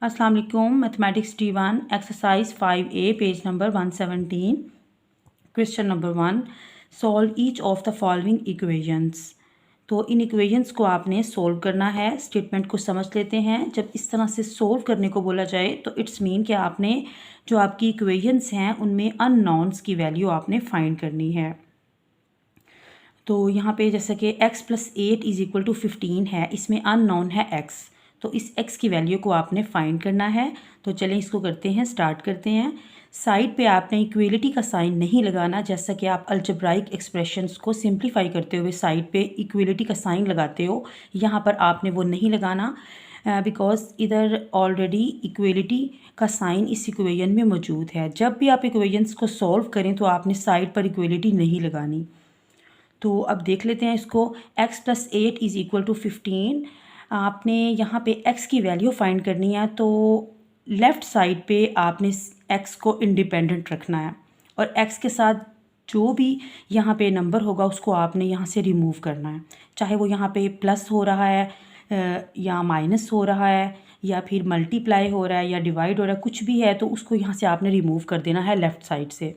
अस्सलाम वालेकुम। Mathematics D1 exercise 5A page number 117। Question number 1, solve each of the following equations. तो इन equations को आपने सोल्व करना है। स्टेटमेंट को समझ लेते हैं। जब इस तरह से सोल्व करने को बोला जाए तो इट्स मीन कि आपने जो आपकी इक्वेशंस हैं उनमें अननोन्स की वैल्यू आपने फाइंड करनी है। तो यहाँ पे जैसे कि x + 8 = 15 है, इसमें अननोन है x, तो इस x की वैल्यू को आपने फाइंड करना है। तो चलें इसको करते हैं, स्टार्ट करते हैं। साइड पे आपने इक्वलिटी का साइन नहीं लगाना, जैसा कि आप अलजेब्राइक एक्सप्रेशंस को सिंप्लीफाई करते हुए साइड पे इक्वलिटी का साइन लगाते हो, यहाँ पर आपने वो नहीं लगाना बिकॉज इधर ऑलरेडी इक्वलिटी का साइन इस इक्वेशन में मौजूद है। जब भी आप इक्वेशंस को सॉल्व करें तो आपने साइड पर इक्वलिटी नहीं लगानी। तो अब देख लेते हैं इसको। x + 8 = 15। आपने यहाँ पे x की वैल्यू फाइंड करनी है, तो लेफ़्ट साइड पे आपने x को इंडिपेंडेंट रखना है और x के साथ जो भी यहाँ पे नंबर होगा उसको आपने यहाँ से रिमूव करना है। चाहे वो यहाँ पे प्लस हो रहा है या माइनस हो रहा है या फिर मल्टीप्लाई हो रहा है या डिवाइड हो रहा है, कुछ भी है तो उसको यहाँ से आपने रिमूव कर देना है लेफ़्ट साइड से।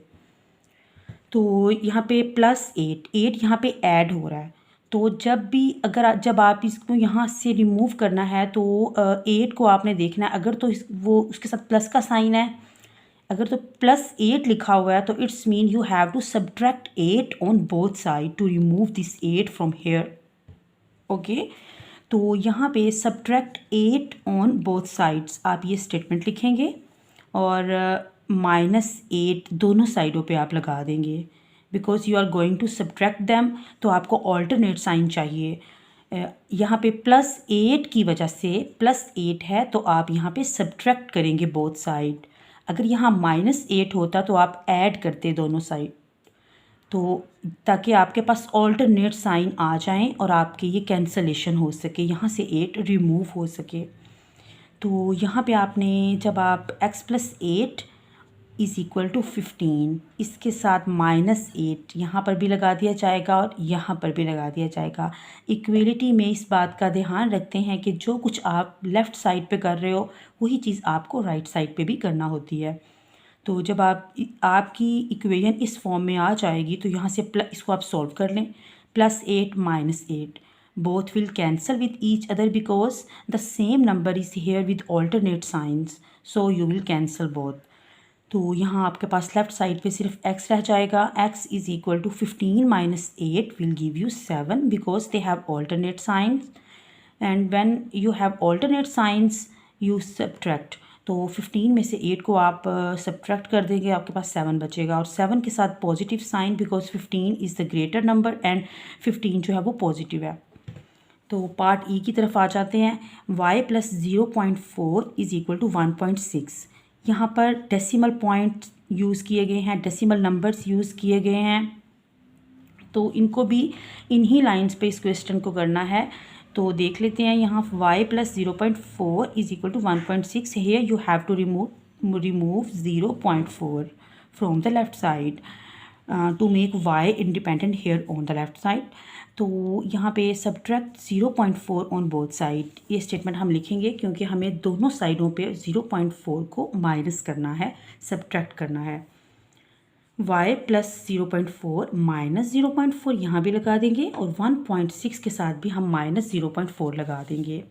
तो यहाँ पे +8 यहाँ पे ऐड हो रहा है। तो जब आप इसको यहाँ से रिमूव करना है तो 8 को आपने देखना है। अगर तो वो उसके साथ प्लस का साइन है, अगर तो +8 लिखा हुआ है तो it's mean you have to subtract 8 on both side to remove this 8 from here. Okay, तो यहाँ पे सब्ट्रैक्ट 8 ऑन बोथ साइड्स आप ये स्टेटमेंट लिखेंगे और -8 दोनों साइडों पे आप लगा देंगे because you are going to subtract them. तो आपको ऑल्टरनेट साइन चाहिए। यहाँ पे +8 की वजह से +8 है तो आप यहाँ पे सब्ट्रैक्ट करेंगे बोथ साइड। अगर यहाँ -8 होता तो आप ऐड करते दोनों साइड, तो ताकि आपके पास ऑल्टरनेट साइन आ जाएं और आपके ये कैंसलेशन हो सके, यहाँ से 8 रिमूव हो सके। तो यहाँ पे आपने जब आप x + 8 = 15, इसके साथ -8 यहाँ पर भी लगा दिया जाएगा और यहाँ पर भी लगा दिया जाएगा। इक्वलिटी में इस बात का ध्यान रखते हैं कि जो कुछ आप लेफ़्ट साइड पे कर रहे हो वही चीज़ आपको राइट साइड पे भी करना होती है। तो जब आपकी इक्वेशन इस फॉर्म में आ जाएगी तो यहाँ से इसको आप सॉल्व कर लें। +8 -8 both will cancel with each other because the same number is here with alternate signs, so you will cancel both। तो यहाँ आपके पास लेफ़्ट साइड पे सिर्फ x रह जाएगा। x = 15 - 8 will give you 7 because they have alternate signs, and when you have alternate signs you subtract। तो 15 में से 8 को आप सब्ट्रैक्ट कर देंगे, आपके पास 7 बचेगा और 7 के साथ positive sign because 15 is the greater number and 15 जो है वो पॉजिटिव है। तो पार्ट ई की तरफ आ जाते हैं। y + 0.4 = 1.6। यहाँ पर डेसिमल पॉइंट यूज़ किए गए हैं, डेसिमल नंबर्स यूज़ किए गए हैं, तो इनको भी इन्हीं लाइंस पे इस क्वेश्चन को करना है। तो देख लेते हैं यहाँ y + 0.4 = 1.6। Here you have to remove 0.4 from the left side to make y independent here on the left side. तो यहाँ पे सब्ट्रैक्ट 0.4 ऑन बोथ साइड, ये स्टेटमेंट हम लिखेंगे क्योंकि हमें दोनों साइडों पे 0.4 को माइनस करना है, सब्ट्रैक्ट करना है। y + 0.4 - 0.4 यहाँ भी लगा देंगे और 1.6 के साथ भी हम -0.4 लगा देंगे।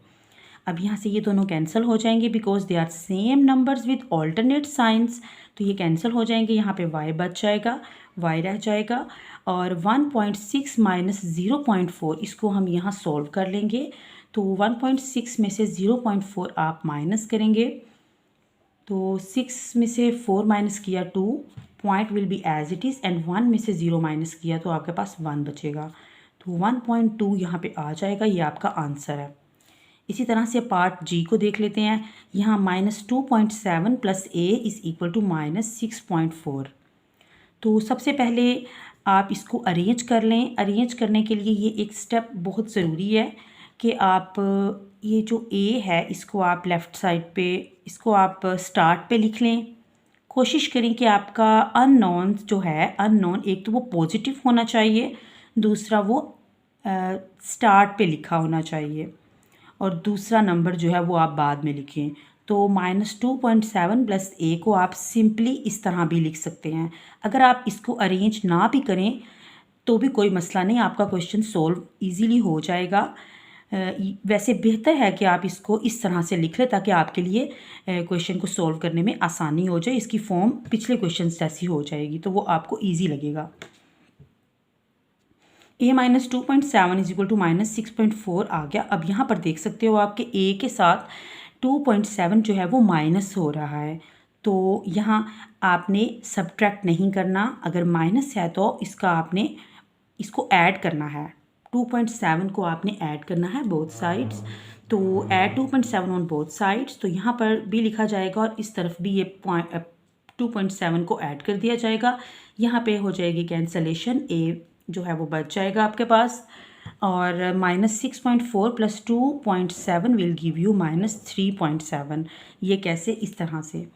अब यहाँ से ये दोनों कैंसिल हो जाएंगे because they are same numbers with alternate signs, तो ये कैंसिल हो जाएंगे। यहाँ पे y बच जाएगा, y रह जाएगा और 1.6 - 0.4 इसको हम यहाँ सॉल्व कर लेंगे। तो 1.6 में से 0.4 आप माइनस करेंगे, तो 6 में से 4 माइनस किया 2, point will be as it is, and 1 में से 0 माइनस किया तो आपके पास 1 बचेगा। तो 1.2 यहाँ पे आ जाएगा, ये आपका आंसर है। इसी तरह से पार्ट जी को देख लेते हैं। यहाँ -2.7 + a = -6.4। तो सबसे पहले आप इसको अरेंज कर लें। अरेंज करने के लिए ये एक स्टेप बहुत ज़रूरी है कि आप ये जो a है इसको आप लेफ़्ट साइड पे, इसको आप स्टार्ट पे लिख लें। कोशिश करें कि आपका अननोन जो है, अननोन एक तो वो पॉजिटिव होना चाहिए, दूसरा वो स्टार्ट पे लिखा होना चाहिए और दूसरा नंबर जो है वो आप बाद में लिखें। तो -2.7 प्लस a को आप सिंपली इस तरह भी लिख सकते हैं। अगर आप इसको अरेंज ना भी करें तो भी कोई मसला नहीं, आपका क्वेश्चन सॉल्व इजीली हो जाएगा। वैसे बेहतर है कि आप इसको इस तरह से लिख लें ताकि आपके लिए क्वेश्चन को सॉल्व करने में आसानी हो जाए। इसकी फॉर्म पिछले क्वेश्चन जैसी हो जाएगी तो वो आपको ईजी लगेगा। a minus 2.7 is equal to -6.4 आ गया। अब यहाँ पर देख सकते हो आपके a के साथ 2.7 जो है वो माइनस हो रहा है, तो यहाँ आपने सब्ट्रैक्ट नहीं करना। अगर माइनस है तो इसका आपने इसको ऐड करना है। 2.7 को आपने ऐड करना है बोथ साइड्स, तो ऐड 2.7 ऑन बोथ साइड्स। तो यहाँ पर भी लिखा जाएगा और इस तरफ भी ये 2.7 को ऐड कर दिया जाएगा। यहाँ पे हो जाएगी कैंसलेशन, a जो है वो बच जाएगा आपके पास। और -6.4 प्लस 2.7 विल गिव यू -3.7। ये कैसे? इस तरह से,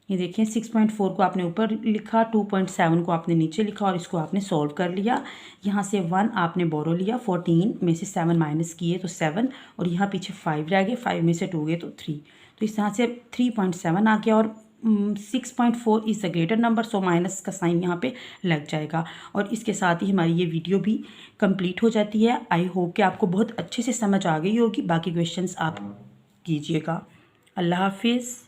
ये देखिए 6.4 को आपने ऊपर लिखा, 2.7 को आपने नीचे लिखा और इसको आपने सॉल्व कर लिया। यहाँ से 1 आपने बोरो लिया, 14 में से 7 माइनस किए तो 7, और यहाँ पीछे 5 रह गए, 5 में से 2 गए तो 3। तो इस तरह से 3.7 आ गया और 6.4 is the greater number, so minus का साइन यहाँ पे लग जाएगा। और इसके साथ ही हमारी ये वीडियो भी कंप्लीट हो जाती है। आई होप कि आपको बहुत अच्छे से समझ आ गई होगी। बाकी क्वेश्चंस आप कीजिएगा। अल्लाह हाफिज़।